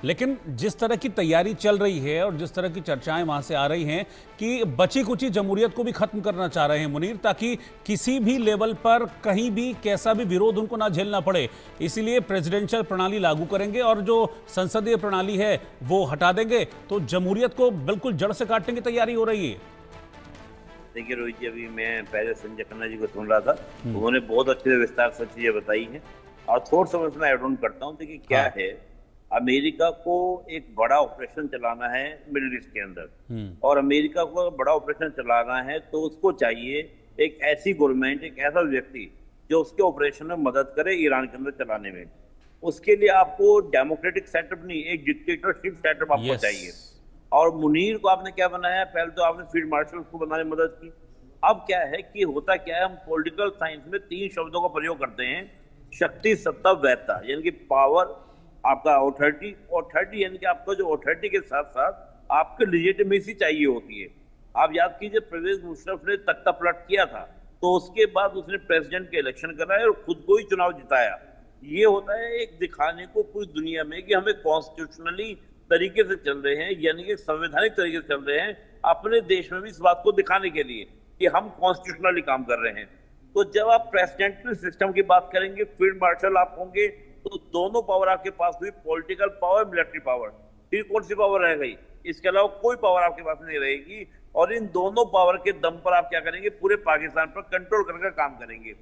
लेकिन जिस तरह की तैयारी चल रही है और जिस तरह की चर्चाएं वहां से आ रही हैं कि बची कुची जमहूरियत को भी खत्म करना चाह रहे हैं मुनीर, ताकि किसी भी लेवल पर कहीं भी कैसा भी विरोध उनको ना झेलना पड़े, इसीलिए प्रेसिडेंशियल प्रणाली लागू करेंगे और जो संसदीय प्रणाली है वो हटा देंगे, तो जमहूरियत को बिल्कुल जड़ से काटने की तैयारी हो रही है। देखिए रोहित जी, अभी मैं पहले संजय खन्ना जी को सुन रहा था, उन्होंने बहुत अच्छे से विस्तार से चीजें बताई हैं और थोड़ा सा मैं ऐड ऑन करता हूँ। देखिए क्या है, अमेरिका को एक बड़ा ऑपरेशन चलाना है मिडिल ईस्ट के अंदर, और अमेरिका को बड़ा ऑपरेशन चलाना है तो उसको चाहिए एक ऐसी गवर्नमेंट, एक ऐसा व्यक्ति जो उसके ऑपरेशन में मदद करे ईरान के अंदर चलाने में। उसके लिए आपको डेमोक्रेटिक सेटअप नहीं, एक डिक्टेटरशिप सेटअप आपको चाहिए। और मुनीर को आपने क्या बनाया, पहले तो आपने फील्ड मार्शल को बनाने में मदद की। अब क्या है कि होता क्या है, हम पॉलिटिकल साइंस में 3 शब्दों का प्रयोग करते हैं, शक्ति, सत्ता, वैधता, यानी कि पावर, आपका ऑथोरिटी यानी कि आपको जो ऑथोरिटी के साथ साथ आपको लेजिटिमेसी चाहिए होती है। आप याद कीजिए, परवेज मुशर्रफ ने तख्ता पलट किया था तो उसके बाद उसने प्रेसिडेंट के इलेक्शन कराए और खुद को ही चुनाव जिताया। ये होता है एक दिखाने को पूरी दुनिया में कि हमें कॉन्स्टिट्यूशनली तरीके से चल रहे हैं, यानी कि संवैधानिक तरीके से चल रहे हैं, अपने देश में भी इस बात को दिखाने के लिए कि हम कॉन्स्टिट्यूशनली काम कर रहे हैं। तो जब आप प्रेसिडेंशियल सिस्टम की बात करेंगे, फील्ड मार्शल आप होंगे, तो दोनों पावर आपके पास हुई, पॉलिटिकल पावर, मिलिट्री पावर। फिर कौन सी पावर रह गई? इसके अलावा कोई पावर आपके पास नहीं रहेगी। और इन दोनों पावर के दम पर आप क्या करेंगे, पूरे पाकिस्तान पर कंट्रोल करके काम करेंगे।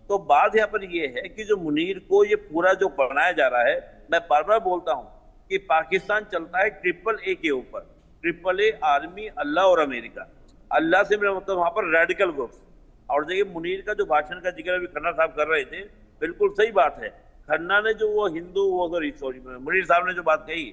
तो बात यहाँ पर यह है कि जो मुनीर को ये पूरा जो बनाया जा रहा है, मैं बार बार बोलता हूँ कि पाकिस्तान चलता है AAA के ऊपर। AAA आर्मी, अल्लाह और अमेरिका। अल्लाह से मेरा मतलब वहां पर रेडिकल ग्रुप्स। और देखिए मुनीर का जो भाषण का जिक्र अभी खन्ना साहब कर रहे थे, बिल्कुल सही बात है। खन्ना ने जो वो हिंदू, वो सॉरी मुनीर साहब ने जो बात कही,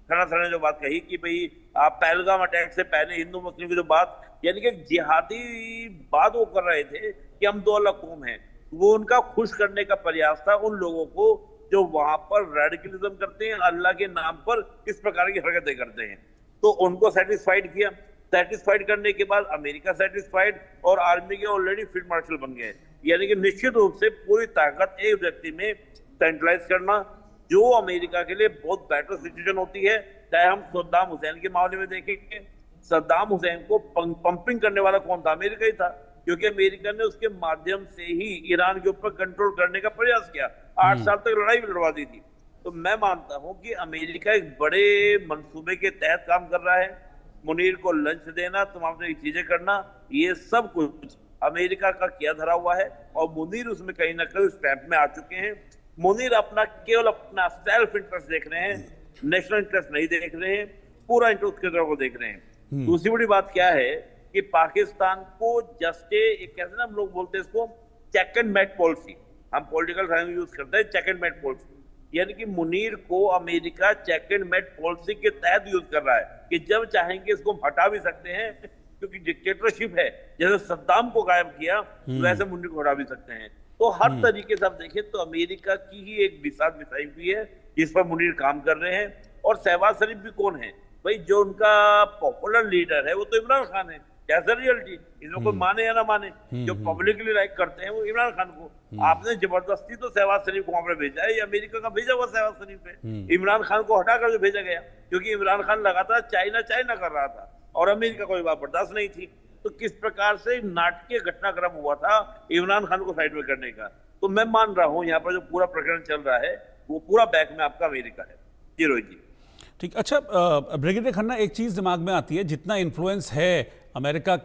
खन्ना साहब ने जो बात कही कि भाई आप पहलगाम अटैक से पहले हिंदू मुस्लिम की जो बात, यानी कि जिहादी बात वो कर रहे थे कि हम 2 अलग कौम हैं, वो उनका खुश करने का प्रयास था उन लोगों को जो वहां पर रेडिकलिज्म करते हैं, अल्लाह के नाम पर किस प्रकार की हरकतें करते हैं। तो उनको सेटिस्फाइड किया। सेटिस्फाइड करने के बाद अमेरिका सेटिस्फाइड और आर्मी के ऑलरेडी फील्ड मार्शल बन गए। यानी कि निश्चित रूप से पूरी ताकत एक व्यक्ति में सेंट्रलाइज करना, जो अमेरिका के लिए बहुत बेटर सिचुएशन होती है। चाहे हम सद्दाम हुसैन के मामले में देखेंगे, सद्दाम हुसैन को पंपिंग करने वाला कौन था? अमेरिका ही था, क्योंकि अमेरिका ने उसके माध्यम से ही ईरान के ऊपर कंट्रोल करने का प्रयास किया। 8 साल तक लड़ाई भी लड़वा दी थी। तो मैं मानता हूं कि अमेरिका एक बड़े मंसूबे के तहत काम कर रहा है। मुनीर को लंच देना, तमाम चीजें करना, ये सब कुछ अमेरिका का किया धरा हुआ है और मुनीर उसमें कहीं ना कहीं उस कैंप में आ चुके हैं। मुनीर केवल अपना सेल्फ इंटरेस्ट देख रहे हैं, नेशनल इंटरेस्ट नहीं देख रहे हैं, पूरा इंटरेस्ट की तरफ को देख रहे हैं। दूसरी बड़ी बात क्या है कि पाकिस्तान को जस्ट कैसे ना हम लोग बोलते हैं इसको, चेक एंड मैट पॉलिसी, हम पॉलिटिकल साइंस यूज करते हैं, चेक एंड मैट पॉलिसी। यानी कि मुनीर को America check and mate policy के तहत यूज कर रहा है कि जब चाहेंगे इसको हटा भी सकते हैं, क्योंकि डिक्टेटरशिप है, जैसे सद्दाम को गायब किया वैसे मुनीर को हटा भी सकते हैं। तो हर तरीके से आप देखें तो अमेरिका की ही एक बिसात बिछाई हुई है जिस पर मुनीर काम कर रहे हैं। और शहबाज शरीफ भी कौन है भाई? जो उनका पॉपुलर लीडर है वो तो इमरान खान है। कैसा रियलिटी, इसमें कोई माने या ना माने, जो पब्लिकली लाइक करते हैं वो इमरान खान को। आपने जबरदस्ती तो शहबाज शरीफ को वहां पर भेजा है, ये अमेरिका का भेजा हुआ शहबाज शरीफ है। इमरान खान को हटाकर जो भेजा गया, क्योंकि इमरान खान लगातार चाइना कर रहा था और अमेरिका को बात बर्दाश्त नहीं थी। तो किस प्रकार से नाटकीय घटनाक्रम हुआ था इमरान खान को साइड में करने का। तो मैं मान रहा हूं यहाँ पर जो पूरा प्रकरण चल रहा है वो पूरा बैक में आपका अमेरिका है। जी रोहित जी। ठीक, अच्छा ब्रिगेडियर खन्ना, एक चीज दिमाग में आती है, जितना इन्फ्लुएंस है अमेरिका का